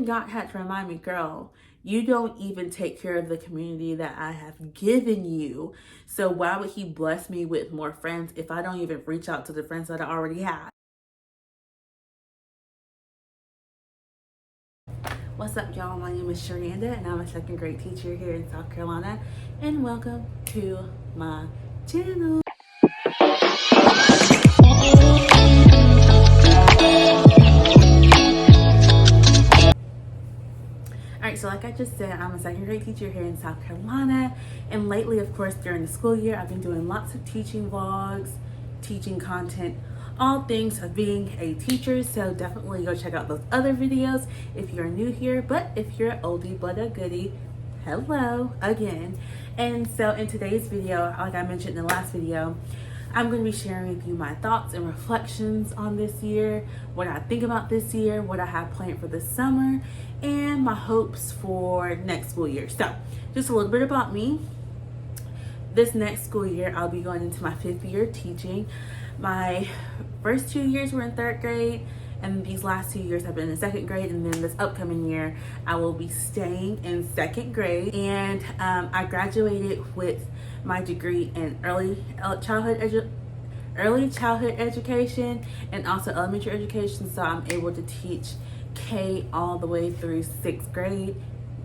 then God had to remind me, girl, you don't even take care of the community that I have given you. So why would he bless me with more friends if I don't even reach out to the friends that I already have? What's up, y'all? My name is Sharanda, and I'm a second grade teacher here in South Carolina. And welcome to my channel. Alright, so like I just said, I'm a second grade teacher here in South Carolina, and lately, of course, during the school year, I've been doing lots of teaching vlogs, teaching content, all things of being a teacher. So definitely go check out those other videos if you're new here. But if you're an oldie but a goodie, hello again. And so in today's video, like I mentioned in the last video, I'm going to be sharing with you my thoughts and reflections on this year, what I think about this year, what I have planned for this summer, and my hopes for next school year. So just a little bit about me. This next school year, I'll be going into my 5th year teaching. My first 2 years were in 3rd grade, and these last 2 years have been in 2nd grade. And then this upcoming year, I will be staying in 2nd grade. And I graduated with my degree in early childhood education and also elementary education. So I'm able to teach K all the way through 6th grade,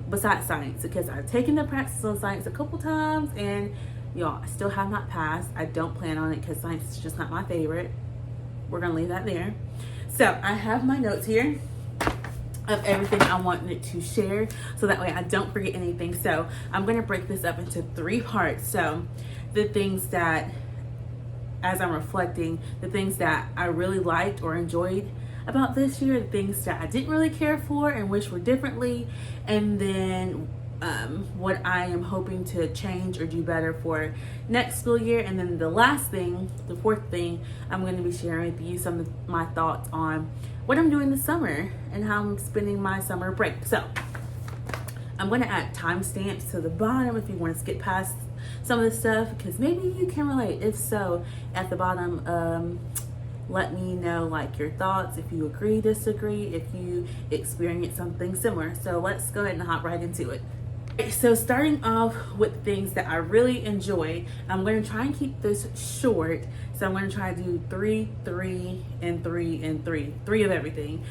besides science, because I've taken the practice on science a couple times, and y'all, I still have not passed. I don't plan on it because science is just not my favorite. We're gonna leave that there. So I have my notes here of everything I wanted to share, so that way I don't forget anything. So I'm gonna break this up into 3 parts. So the things that, as I'm reflecting, the things that I really liked or enjoyed about this year, the things that I didn't really care for and wish were differently, and then what I am hoping to change or do better for next school year. And then the last thing, the 4th thing, I'm going to be sharing with you some of my thoughts on what I'm doing this summer and how I'm spending my summer break. So I'm going to add timestamps to the bottom if you want to skip past some of the stuff, because maybe you can relate. If so, at the bottom, let me know like your thoughts, if you agree, disagree, if you experience something similar. So let's go ahead and hop right into it. So starting off with things that I really enjoy, I'm going to try and keep this short. So I'm going to try to do 3, 3, and 3, and 3. 3 of everything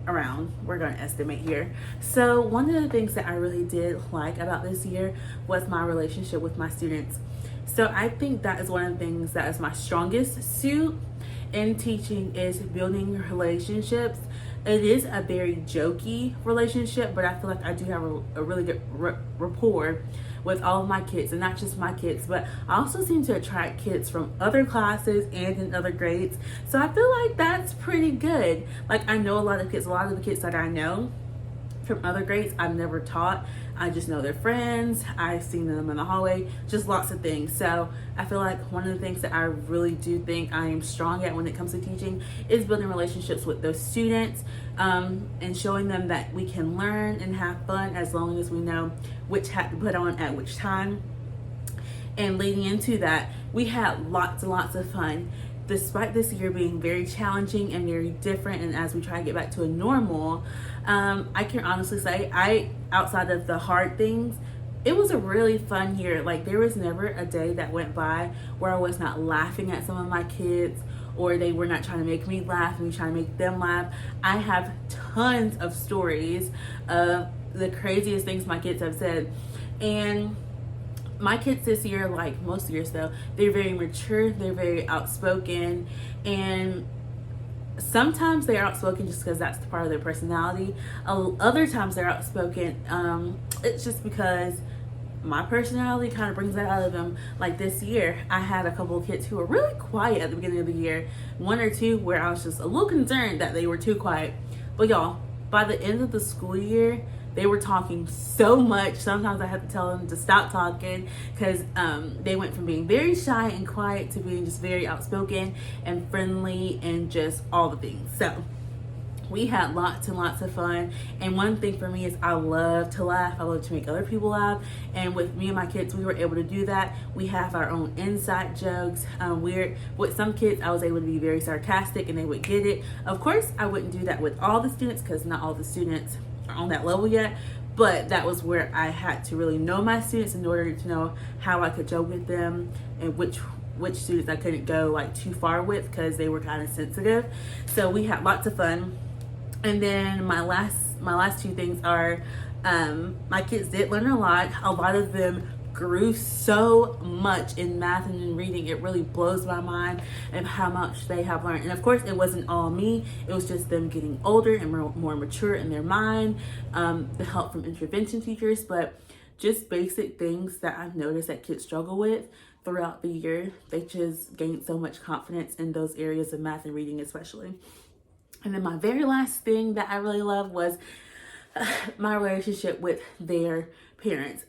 around. We're going to estimate here. So one of the things that I really did like about this year was my relationship with my students. So I think that is one of the things that is my strongest suit in teaching, is building relationships. It is a very jokey relationship, but I feel like I do have a really good rapport with all of my kids, and not just my kids, but I also seem to attract kids from other classes and in other grades. So I feel like that's pretty good. Like, I know a lot of the kids that I know from other grades I've never taught. I just know their friends. I've seen them in the hallway, just lots of things. So I feel like one of the things that I really do think I am strong at when it comes to teaching is building relationships with those students, and showing them that we can learn and have fun as long as we know which hat to put on at which time. And leading into that, we had lots and lots of fun. Despite this year being very challenging and very different, and as we try to get back to a normal, I can honestly say, outside of the hard things, it was a really fun year. Like, there was never a day that went by where I was not laughing at some of my kids, or they were not trying to make me laugh and me trying to make them laugh. I have tons of stories of the craziest things my kids have said. And my kids this year, like most years though, they're very mature, they're very outspoken, and sometimes they're outspoken just because that's part of their personality. Other times they're outspoken, it's just because my personality kind of brings that out of them. Like this year, I had a couple of kids who were really quiet at the beginning of the year. 1 or 2 where I was just a little concerned that they were too quiet. But y'all, by the end of the school year, they were talking so much. Sometimes I had to tell them to stop talking, because they went from being very shy and quiet to being just very outspoken and friendly and just all the things. So We had lots and lots of fun. And one thing for me is I love to laugh. I love to make other people laugh. And with me and my kids, we were able to do that. We have our own inside jokes. With some kids, I was able to be very sarcastic and they would get it. Of course, I wouldn't do that with all the students because not all the students are on that level yet. But that was where I had to really know my students in order to know how I could joke with them and which students I couldn't go like too far with because they were kind of sensitive. So we had lots of fun. And then my last two things are my kids did learn a lot. A lot of them grew so much in math and in reading. It really blows my mind and how much they have learned. And of course, it wasn't all me. It was just them getting older and more mature in their mind, the help from intervention teachers, but just basic things that I've noticed that kids struggle with throughout the year. They just gained so much confidence in those areas of math and reading especially. And then my very last thing that I really loved was my relationship with their parents.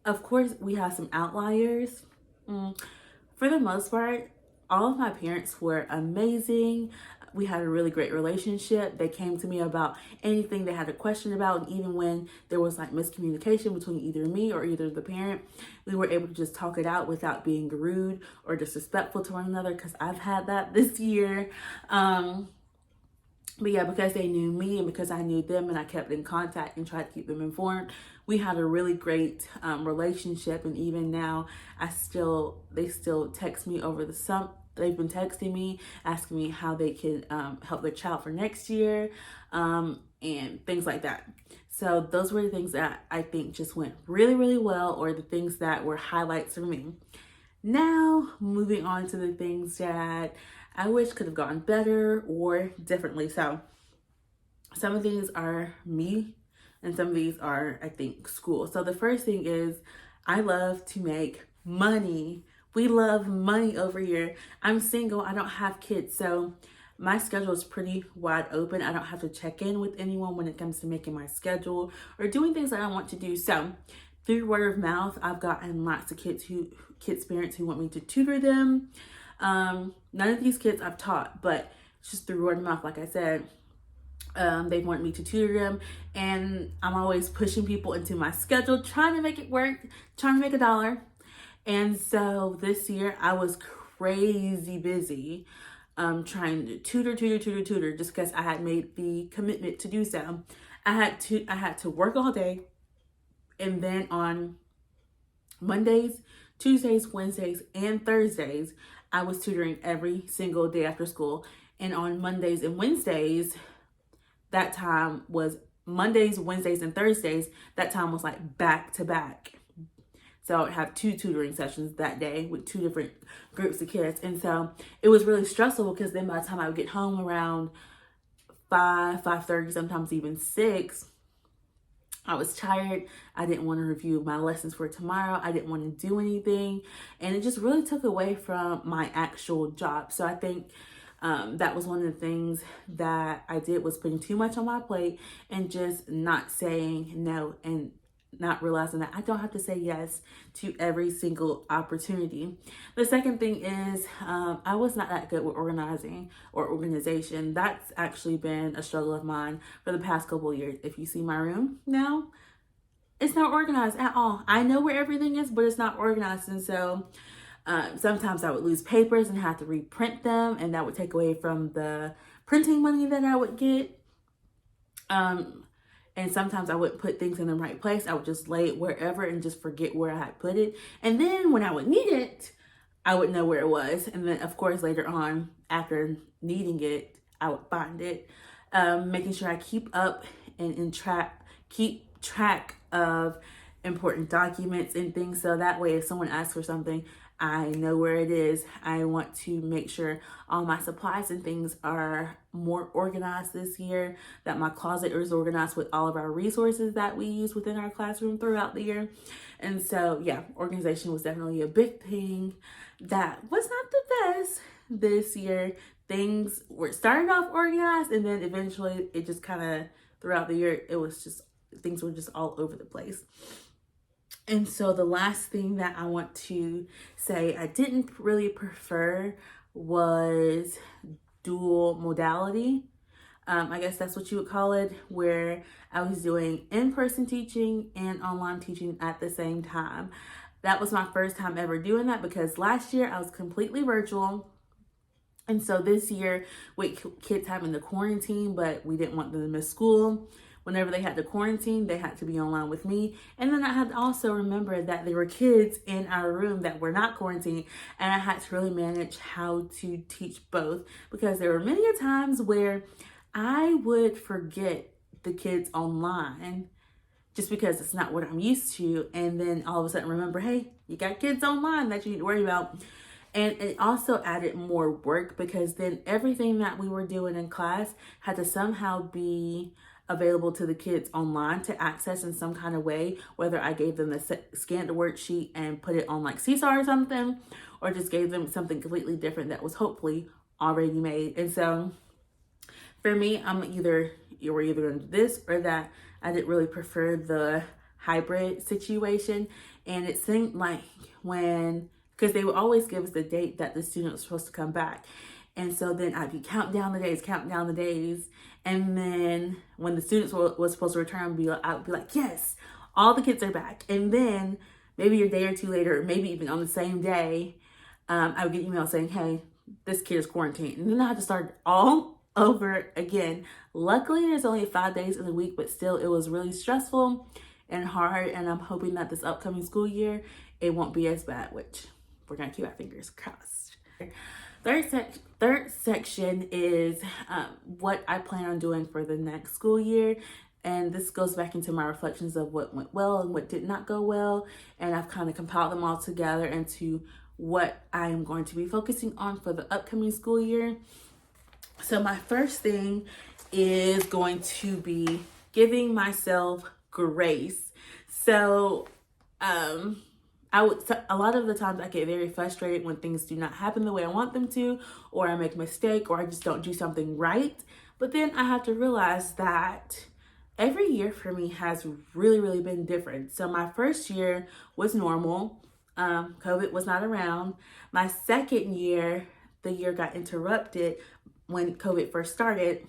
Of course, we have some outliers. For the most part, all of my parents were amazing. We had a really great relationship. They came to me about anything they had a question about. And even when there was like miscommunication between either me or either the parent, we were able to just talk it out without being rude or disrespectful to one another, because I've had that this year. But yeah, because they knew me and because I knew them and I kept in contact and tried to keep them informed, we had a really great relationship. And even now, they still text me over the summer. They've been texting me, asking me how they can help their child for next year and things like that. So those were the things that I think just went really, really well, or the things that were highlights for me. Now, moving on to the things that I wish could have gotten better or differently. So some of these are me and some of these are, I think, school. So the first thing is I love to make money. We love money over here. I'm single. I don't have kids. So my schedule is pretty wide open. I don't have to check in with anyone when it comes to making my schedule or doing things that I want to do. So through word of mouth, I've gotten lots of kids parents who want me to tutor them. None of these kids I've taught, but it's just through word of mouth. Like I said, they want me to tutor them, and I'm always pushing people into my schedule, trying to make it work, trying to make a dollar. And so this year I was crazy busy, trying to tutor, just because I had made the commitment to do so. I had to work all day, and then on Mondays, Tuesdays, Wednesdays, and Thursdays, I was tutoring every single day after school. And on Mondays and Wednesdays, that time was Mondays, Wednesdays, and Thursdays. That time was like back to back. So I would have 2 tutoring sessions that day with 2 different groups of kids. And so it was really stressful, because then by the time I would get home around 5:30, sometimes even 6, I was tired. I didn't want to review my lessons for tomorrow. I didn't want to do anything. And it just really took away from my actual job. So I think that was one of the things that I did, was putting too much on my plate and just not saying no, and not realizing that I don't have to say yes to every single opportunity. The second thing is I was not that good with organizing or organization. That's actually been a struggle of mine for the past couple of years. If you see my room now, it's not organized at all. I know where everything is, but it's not organized. And so sometimes I would lose papers and have to reprint them, and that would take away from the printing money that I would get. And sometimes I wouldn't put things in the right place. I would just lay it wherever and just forget where I had put it. And then when I would need it, I would know where it was. And then, of course, later on, after needing it, I would find it. Making sure I keep up and keep track of important documents and things. So that way, if someone asks for something, I know where it is. I want to make sure all my supplies and things are more organized this year, that my closet is organized with all of our resources that we use within our classroom throughout the year. And so, yeah, organization was definitely a big thing that was not the best this year. Things were starting off organized, and then eventually it just kind of, throughout the year, things were just all over the place. And so the last thing that I want to say I didn't really prefer was dual modality. I guess that's what you would call it, where I was doing in-person teaching and online teaching at the same time. That was my first time ever doing that because last year I was completely virtual. And so this year, with kids having the quarantine, but we didn't want them to miss school. Whenever they had to quarantine, they had to be online with me. And then I had to also remember that there were kids in our room that were not quarantined. And I had to really manage how to teach both because there were many times where I would forget the kids online just because it's not what I'm used to. And then all of a sudden remember, hey, you got kids online that you need to worry about. And it also added more work because then everything that we were doing in class had to somehow be available to the kids online to access in some kind of way, whether I gave them the scanned worksheet and put it on like Seesaw or something, or just gave them something completely different that was hopefully already made. And so for me, you were either going to do this or that. I didn't really prefer the hybrid situation. And it seemed like because they would always give us the date that the student was supposed to come back. And so then I'd be counting down the days. And then when the students was supposed to return, I'd be like, yes, all the kids are back. And then maybe a day or two later, or maybe even on the same day, I would get emails saying, hey, this kid is quarantined. And then I had to start all over again. Luckily, there's only 5 days in the week, but still it was really stressful and hard. And I'm hoping that this upcoming school year, it won't be as bad, which we're going to keep our fingers crossed. Third section is what I plan on doing for the next school year. And this goes back into my reflections of what went well and what did not go well. And I've kind of compiled them all together into what I am going to be focusing on for the upcoming school year. So my first thing is going to be giving myself grace. So, a lot of the times I get very frustrated when things do not happen the way I want them to, or I make a mistake, or I just don't do something right. But then I have to realize that every year for me has really, really been different. So my first year was normal. COVID was not around. My second year, the year got interrupted when COVID first started.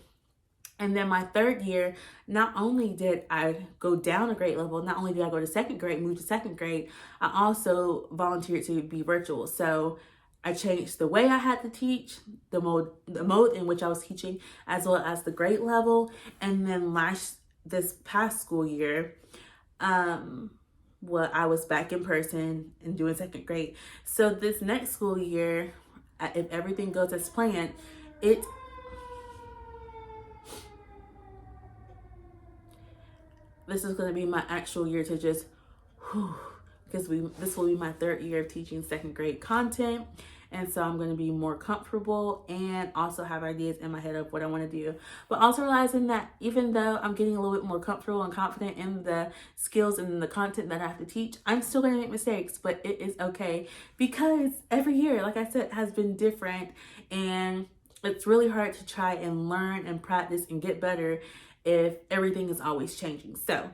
And then my third year, not only did I go down a grade level, not only did I go to second grade, move to second grade, I also volunteered to be virtual. So I changed the way I had to teach, the mode in which I was teaching, as well as the grade level. And then this past school year, I was back in person and doing second grade. So this next school year, if everything goes as planned, this is going to be my actual year to just, because this will be my third year of teaching second grade content. And so I'm going to be more comfortable and also have ideas in my head of what I want to do. But also realizing that even though I'm getting a little bit more comfortable and confident in the skills and the content that I have to teach, I'm still going to make mistakes, but it is okay because every year, like I said, has been different. And it's really hard to try and learn and practice and get better if everything is always changing. So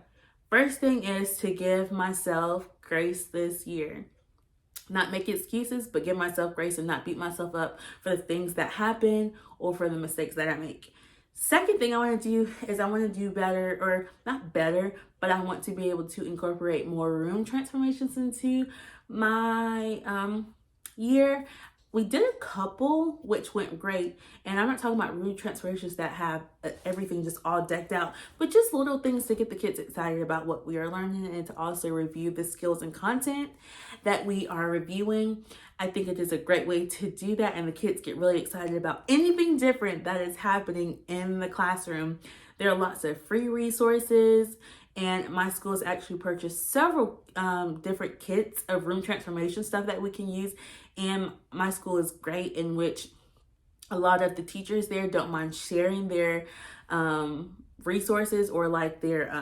first thing is to give myself grace this year. Not make excuses, but give myself grace and not beat myself up for the things that happen or for the mistakes that I make. Second thing I want to do is I want to do better, or not better, but I want to be able to incorporate more room transformations into my year. We did a couple, which went great. And I'm not talking about room transformations that have everything just all decked out, but just little things to get the kids excited about what we are learning and to also review the skills and content that we are reviewing. I think it is a great way to do that. And the kids get really excited about anything different that is happening in the classroom. There are lots of free resources. And my school has actually purchased several different kits of room transformation stuff that we can use. And my school is great in which a lot of the teachers there don't mind sharing their resources or like their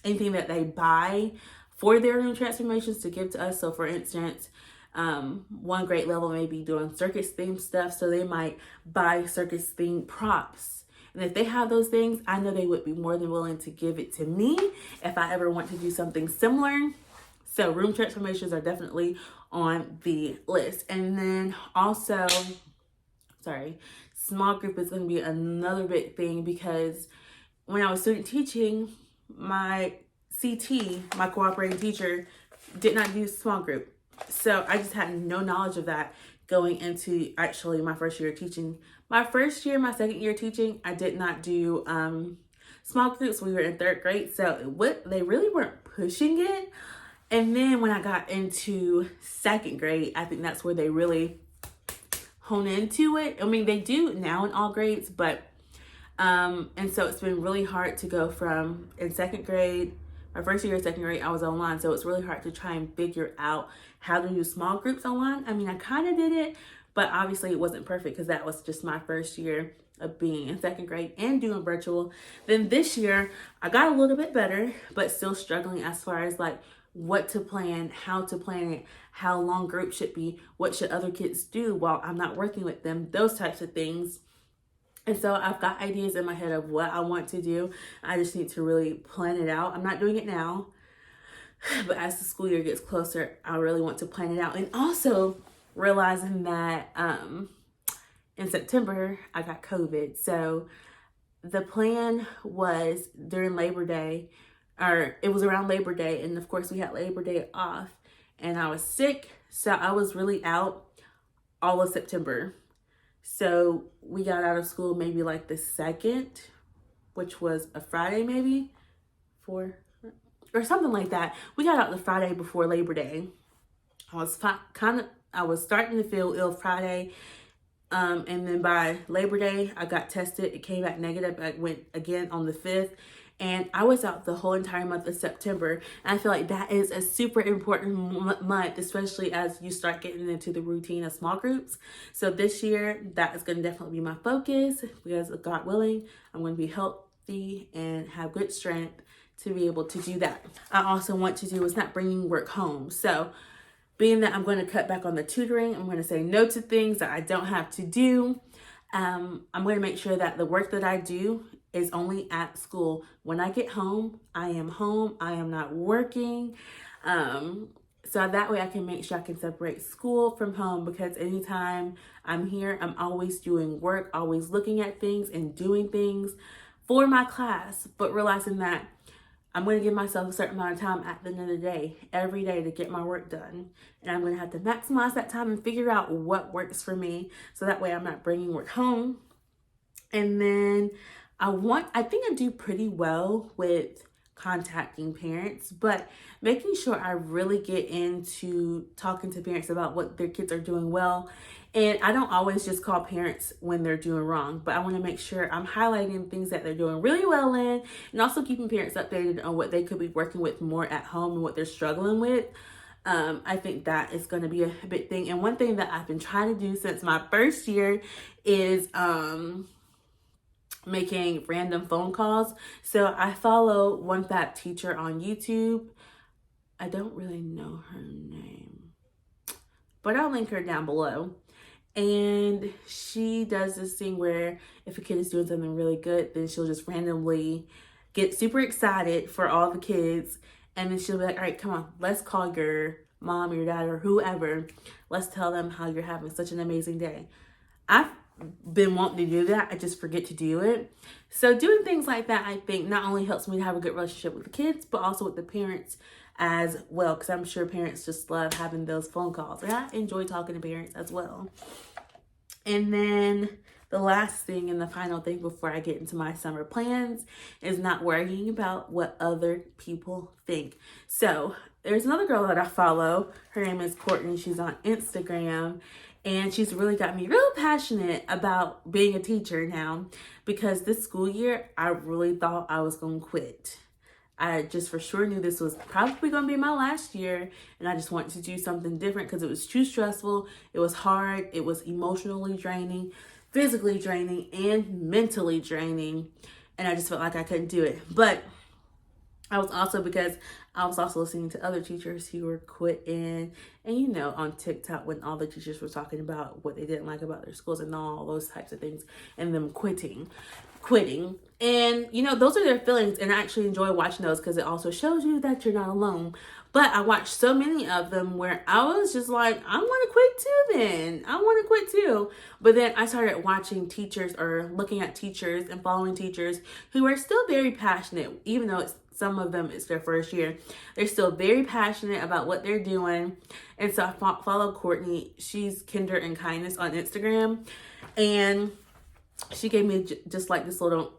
anything that they buy for their room transformations to give to us. So for instance, one grade level may be doing circus themed stuff. So they might buy circus themed props. And if they have those things, I know they would be more than willing to give it to me if I ever want to do something similar. So room transformations are definitely on the list. And then also, small group is going to be another big thing, because when I was student teaching, my CT, my cooperating teacher, did not do small group. So I just had no knowledge of that going into actually my first year of teaching. My second year teaching, I did not do small groups. We were in third grade, so they really weren't pushing it. And then when I got into second grade, I think that's where they really hone into it. I mean, they do now in all grades, but and so it's been really hard to go from in second grade. My first year of second grade, I was online, so it's really hard to try and figure out how to do small groups online. I mean, I kind of did it, but obviously it wasn't perfect because that was just my first year of being in second grade and doing virtual. Then this year, I got a little bit better, but still struggling as far as like what to plan, how to plan it, how long groups should be, what should other kids do while I'm not working with them, those types of things. And so I've got ideas in my head of what I want to do. I just need to really plan it out. I'm not doing it now, but as the school year gets closer, I really want to plan it out. And also realizing that in September, I got COVID. So the plan was during Labor Day, or it was around Labor Day. And of course we had Labor Day off, and I was sick. So I was really out all of September. So we got out of school maybe like the 2nd, which was a Friday maybe, or something like that. We got out the Friday before Labor Day. I was starting to feel ill Friday. And then by Labor Day, I got tested. It came back negative. I went again on the 5th. And I was out the whole entire month of September. And I feel like that is a super important month, especially as you start getting into the routine of small groups. So this year, that is going to definitely be my focus, because God willing, I'm going to be healthy and have good strength to be able to do that. I also want to do is not bringing work home. So being that I'm going to cut back on the tutoring, I'm going to say no to things that I don't have to do. I'm going to make sure that the work that I do is only at school. When I get home, I am home. I am not working. So that way I can make sure I can separate school from home, because anytime I'm here, I'm always doing work, always looking at things and doing things for my class, but realizing that I'm going to give myself a certain amount of time at the end of the day, every day, to get my work done. And I'm going to have to maximize that time and figure out what works for me, so that way I'm not bringing work home. And then I think I do pretty well with contacting parents, but making sure I really get into talking to parents about what their kids are doing well. And I don't always just call parents when they're doing wrong, but I want to make sure I'm highlighting things that they're doing really well in, and also keeping parents updated on what they could be working with more at home and what they're struggling with. I think that is going to be a big thing. And one thing that I've been trying to do since my first year is making random phone calls. So I follow One Fab Teacher on YouTube. I don't really know her name, but I'll link her down below. And she does this thing where if a kid is doing something really good, then she'll just randomly get super excited for all the kids. And then she'll be like, all right, come on, let's call your mom, your dad, or whoever. Let's tell them how you're having such an amazing day. I've been wanting to do that. I just forget to do it. So doing things like that, I think, not only helps me to have a good relationship with the kids, but also with the parents as well, because I'm sure parents just love having those phone calls. And I enjoy talking to parents as well. And then the last thing and the final thing before I get into my summer plans is not worrying about what other people think. So there's another girl that I follow. Her name is Courtney. She's on Instagram. And she's really got me real passionate about being a teacher now, because this school year, I really thought I was going to quit. I just for sure knew this was probably going to be my last year, and I just wanted to do something different because it was too stressful. It was hard. It was emotionally draining, physically draining, and mentally draining, and I just felt like I couldn't do it. But I was also listening to other teachers who were quitting, and on TikTok when all the teachers were talking about what they didn't like about their schools and all those types of things, and them quitting. And those are their feelings, and I actually enjoy watching those because it also shows you that you're not alone. But I watched so many of them where I was just like, I want to quit too then. I want to quit too. But then I started watching teachers or looking at teachers and following teachers who are still very passionate, even though some of them it's their first year. They're still very passionate about what they're doing. And so I follow Courtney. She's Kinder and Kindness on Instagram. And she gave me just like this little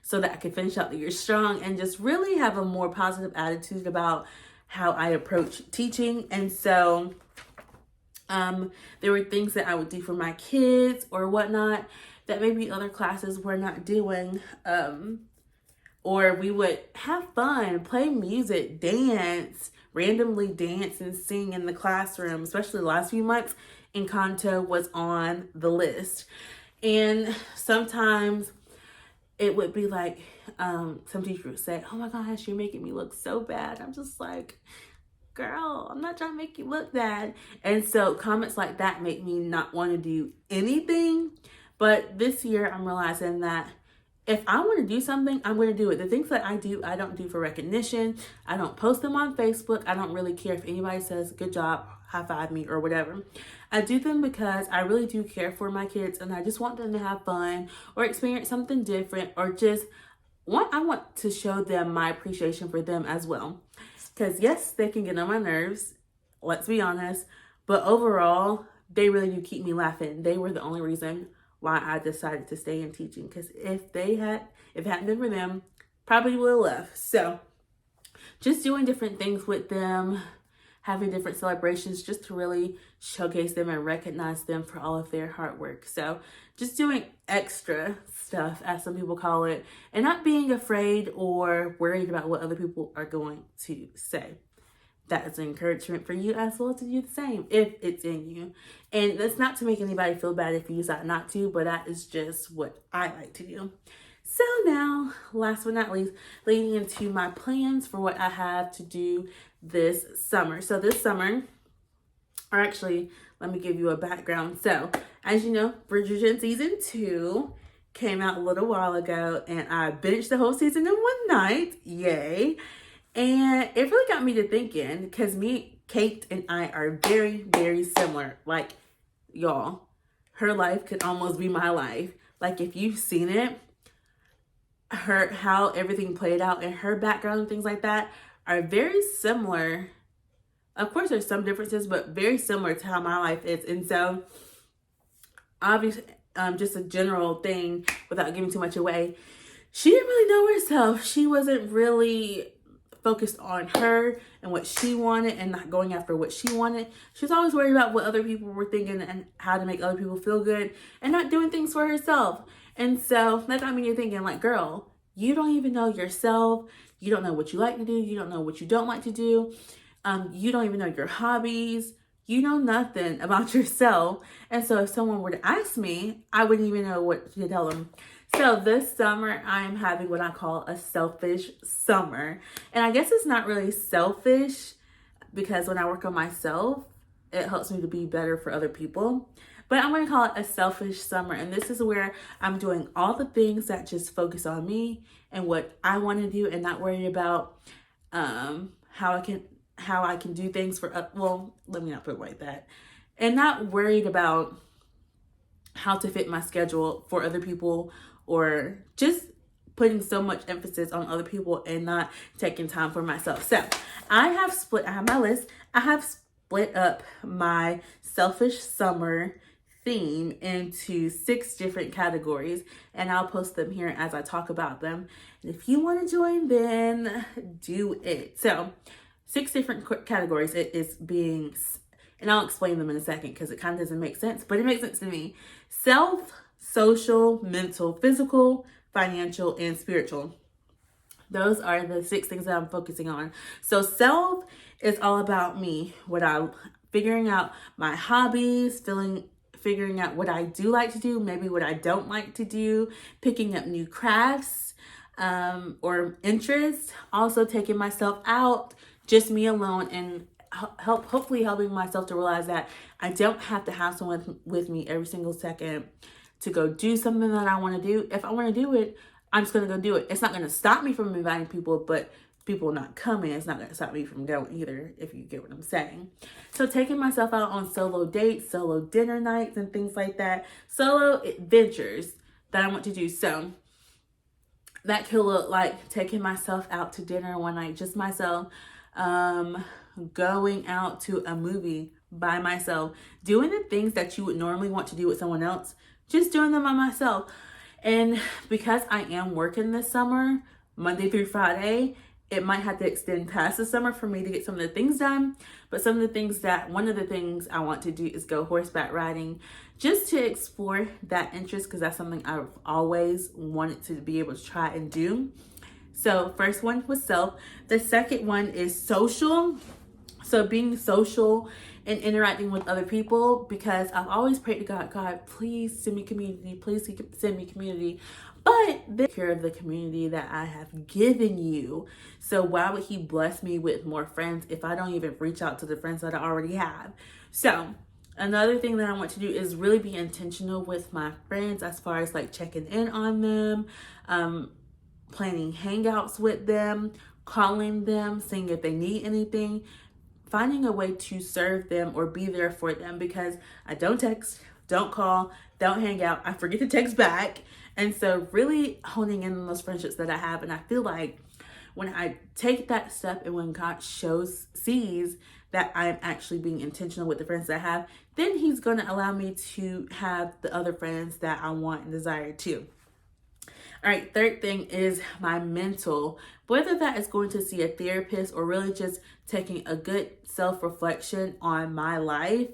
so that I could finish out the year strong and just really have a more positive attitude about how I approach teaching. And so there were things that I would do for my kids or whatnot that maybe other classes were not doing. Or we would have fun, play music, dance, randomly dance and sing in the classroom, especially the last few months. Encanto was on the list. And sometimes it would be like, some teacher would say, oh my gosh, you're making me look so bad. I'm just like, girl, I'm not trying to make you look bad. And so comments like that make me not want to do anything. But this year I'm realizing that if I want to do something, I'm going to do it. The things that I do, I don't do for recognition. I don't post them on Facebook. I don't really care if anybody says, good job, high five me or whatever. I do them because I really do care for my kids and I just want them to have fun or experience something different or just I want to show them my appreciation for them as well. Because yes, they can get on my nerves, let's be honest, but overall, they really do keep me laughing. They were the only reason why I decided to stay in teaching. Because if it hadn't been for them, probably would have left. So just doing different things with them, having different celebrations just to really showcase them and recognize them for all of their hard work. So just doing extra stuff, as some people call it, and not being afraid or worried about what other people are going to say. That is an encouragement for you as well to do the same if it's in you. And that's not to make anybody feel bad if you decide not to, but that is just what I like to do. So now, last but not least, leading into my plans for what I have to do this summer. So this summer, or actually, let me give you a background. So, as you know, Bridgerton Season 2 came out a little while ago, and I binged the whole season in one night. Yay. And it really got me to thinking, because Kate and I are very, very similar. Like, y'all, her life could almost be my life. Like, if you've seen it, how everything played out and her background and things like that are very similar. Of course, there's some differences, but very similar to how my life is. And so, obviously, just a general thing without giving too much away, she didn't really know herself. She wasn't really focused on her and what she wanted and not going after what she wanted. She was always worried about what other people were thinking and how to make other people feel good and not doing things for herself. And so that got me to thinking, like, girl, you don't even know yourself. You don't know what you like to do. You don't know what you don't like to do. You don't even know your hobbies. You know nothing about yourself. And so if someone were to ask me, I wouldn't even know what to tell them. So this summer, I am having what I call a selfish summer. And I guess it's not really selfish because when I work on myself, it helps me to be better for other people. But I'm going to call it a selfish summer. And this is where I'm doing all the things that just focus on me and what I want to do and not worry about how I can do things for, well, let me not put it like that. And not worried about how to fit my schedule for other people or just putting so much emphasis on other people and not taking time for myself. So I have my list. I have split up my selfish summer theme into 6 different categories, and I'll post them here as I talk about them. And if you want to join, then do it. So 6 different categories. It is being, and I'll explain them in a second because it kind of doesn't make sense, but it makes sense to me. Self, social, mental, physical, financial, and spiritual. Those are the 6 things that I'm focusing on. So self is all about me, figuring out my hobbies, figuring out what I do like to do, maybe what I don't like to do, picking up new crafts or interests, also taking myself out, just me alone, and hopefully helping myself to realize that I don't have to have someone with me every single second to go do something that I want to do. If I want to do it, I'm just going to go do it. It's not going to stop me from inviting people, but people not coming, it's not going to stop me from going either, if you get what I'm saying. So taking myself out on solo dates, solo dinner nights, and things like that, solo adventures that I want to do. So that could look like taking myself out to dinner one night, just myself, going out to a movie by myself, doing the things that you would normally want to do with someone else, just doing them by myself. And because I am working this summer, Monday through Friday, it might have to extend past the summer for me to get some of the things done. But one of the things I want to do is go horseback riding, just to explore that interest, because that's something I've always wanted to be able to try and do. So first one was self. The second one is social. So being social and interacting with other people, because I've always prayed to God, God, please send me community. Please send me community. But take care of the community that I have given you. So why would he bless me with more friends if I don't even reach out to the friends that I already have? So another thing that I want to do is really be intentional with my friends, as far as like checking in on them, planning hangouts with them, calling them, seeing if they need anything, finding a way to serve them or be there for them, because I don't text, don't call, don't hang out. I forget to text back. And so really honing in on those friendships that I have. And I feel like when I take that step and when God sees that I'm actually being intentional with the friends that I have, then he's going to allow me to have the other friends that I want and desire too. All right, third thing is my mental, whether that is going to see a therapist or really just taking a good self-reflection on my life.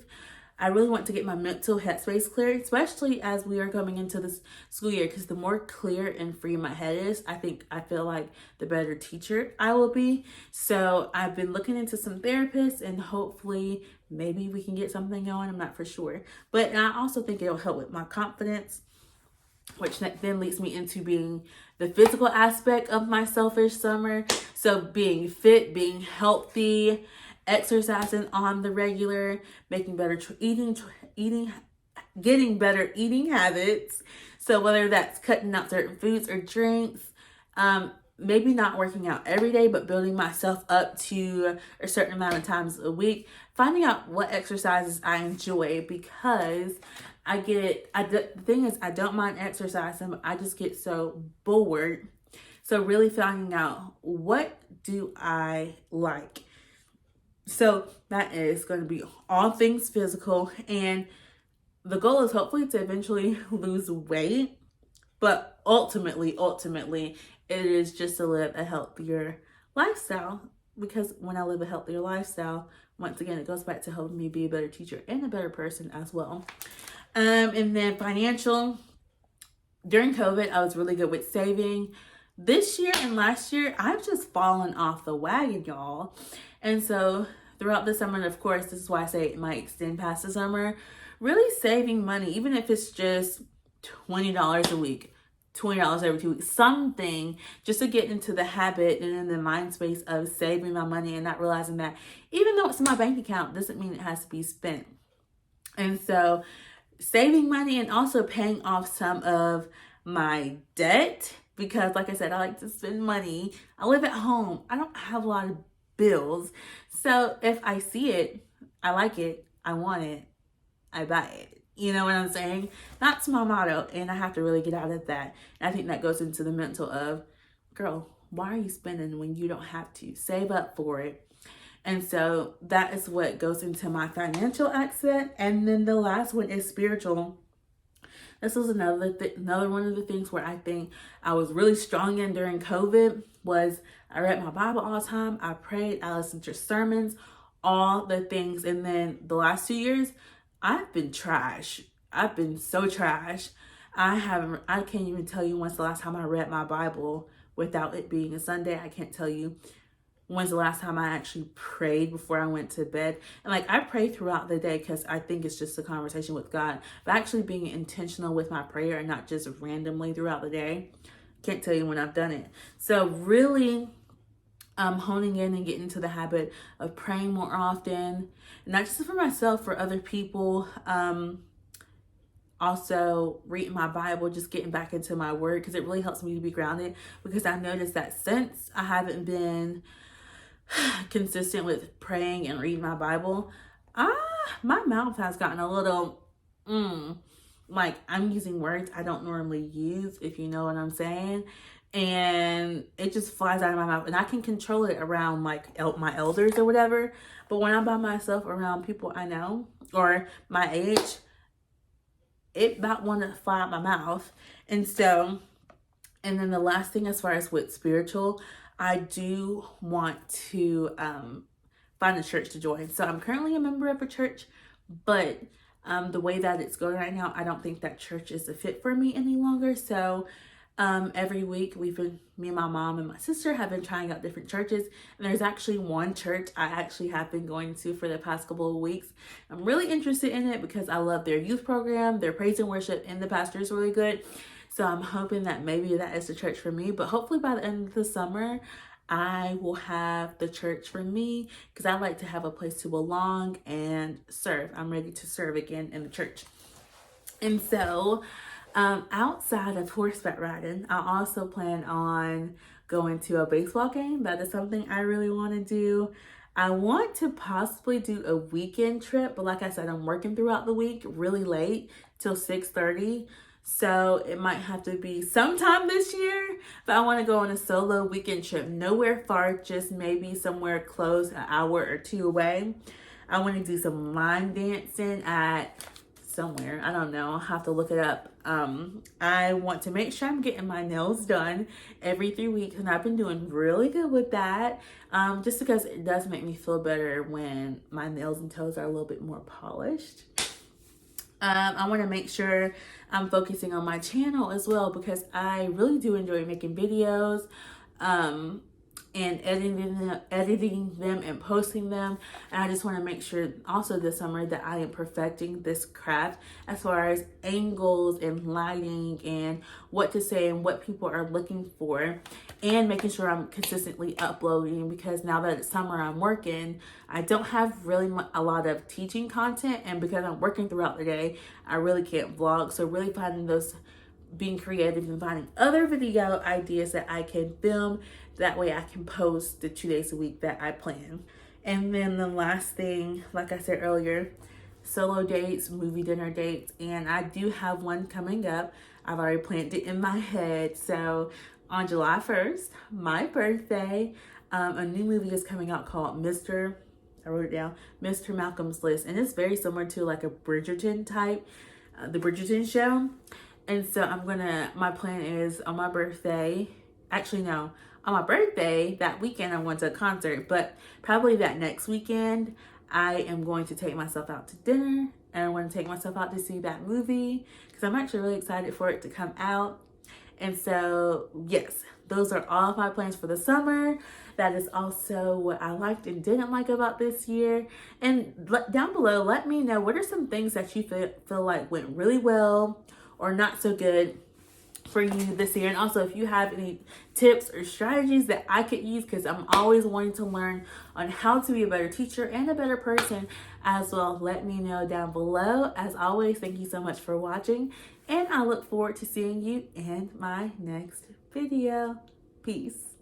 I really want to get my mental headspace clear, especially as we are coming into this school year, because the more clear and free my head is, I feel like the better teacher I will be. So I've been looking into some therapists, and hopefully maybe we can get something going. I'm not for sure. But I also think it'll help with my confidence, which then leads me into being the physical aspect of my selfish summer. So being fit, being healthy, exercising on the regular, making better getting better eating habits. So whether that's cutting out certain foods or drinks, maybe not working out every day, but building myself up to a certain amount of times a week, finding out what exercises I enjoy, because the thing is, I don't mind exercising, but I just get so bored. So really finding out, what do I like? So that is going to be all things physical. And the goal is hopefully to eventually lose weight. But ultimately, it is just to live a healthier lifestyle. Because when I live a healthier lifestyle, once again, it goes back to helping me be a better teacher and a better person as well. And then financial. During COVID, I was really good with saving. This year and last year, I've just fallen off the wagon, y'all. And so throughout the summer, and of course, this is why I say it might extend past the summer, really saving money, even if it's just $20 a week, $20 every 2 weeks, something, just to get into the habit and in the mind space of saving my money, and not realizing that even though it's in my bank account, doesn't mean it has to be spent. And so saving money, and also paying off some of my debt, because like I said, I like to spend money. I live at home. I don't have a lot of bills. So if I see it, I like it, I want it, I buy it. You know what I'm saying? That's my motto, and I have to really get out of that. And I think that goes into the mental of, girl, why are you spending when you don't have to? Save up for it. And so that is what goes into my financial aspect. And then the last one is spiritual. This was another one of the things where I think I was really strong in during COVID was I read my Bible all the time. I prayed, I listened to sermons, all the things. And then the last 2 years, I've been trash. I've been so trash. I can't even tell you when's the last time I read my Bible without it being a Sunday. I can't tell you when's the last time I actually prayed before I went to bed. And like, I pray throughout the day because I think it's just a conversation with God. But actually being intentional with my prayer and not just randomly throughout the day, can't tell you when I've done it. So really honing in and getting into the habit of praying more often, not just for myself, for other people. also reading my Bible, just getting back into my word, because it really helps me to be grounded. Because I noticed that since I haven't been consistent with praying and reading my Bible, my mouth has gotten a little like I'm using words I don't normally use, if you know what I'm saying. And it just flies out of my mouth, and I can control it around like my elders or whatever. But when I'm by myself around people I know or my age, it about want to fly out my mouth. And so, and then the last thing, as far as with spiritual, I do want to find a church to join. So I'm currently a member of a church, but the way that it's going right now, I don't think that church is a fit for me any longer. So every week me and my mom and my sister have been trying out different churches. And there's actually one church I actually have been going to for the past couple of weeks. I'm really interested in it because I love their youth program, their praise and worship, and the pastor is really good. So I'm hoping that maybe that is the church for me. But hopefully by the end of the summer, I will have the church for me, because I like to have a place to belong and serve. I'm ready to serve again in the church. And so outside of horseback riding, I also plan on going to a baseball game. That is something I really want to do. I want to possibly do a weekend trip, but like I said, I'm working throughout the week really late till 6:30. So it might have to be sometime this year, but I want to go on a solo weekend trip, nowhere far, just maybe somewhere close, an hour or two away. I want to do some line dancing at somewhere. I don't know. I'll have to look it up. I want to make sure I'm getting my nails done every 3 weeks, and I've been doing really good with that. Just because it does make me feel better when my nails and toes are a little bit more polished. I want to make sure I'm focusing on my channel as well, because I really do enjoy making videos and editing them and posting them. And I just want to make sure also this summer that I am perfecting this craft as far as angles and lighting and what to say and what people are looking for, and making sure I'm consistently uploading, because now that it's summer, I'm working. I don't have really a lot of teaching content, and because I'm working throughout the day, I really can't vlog. So really finding those, being creative and finding other video ideas that I can film. That way I can post the 2 days a week that I plan. And then the last thing, like I said earlier, solo dates, movie dinner dates, and I do have one coming up. I've already planned it in my head. So on July 1st, my birthday, a new movie is coming out called I wrote it down, Mr. Malcolm's List. And it's very similar to like a Bridgerton type, the Bridgerton show. And so my plan is on my birthday, on my birthday, that weekend I went to a concert, but probably that next weekend, I am going to take myself out to dinner, and I want to take myself out to see that movie, because I'm actually really excited for it to come out. And so, yes, those are all of my plans for the summer. That is also what I liked and didn't like about this year. And down below, let me know, what are some things that you feel like went really well or not so good for you this year. And also, if you have any tips or strategies that I could use, because I'm always wanting to learn on how to be a better teacher and a better person as well, let me know down below. As always, thank you so much for watching, and I look forward to seeing you in my next video. Peace.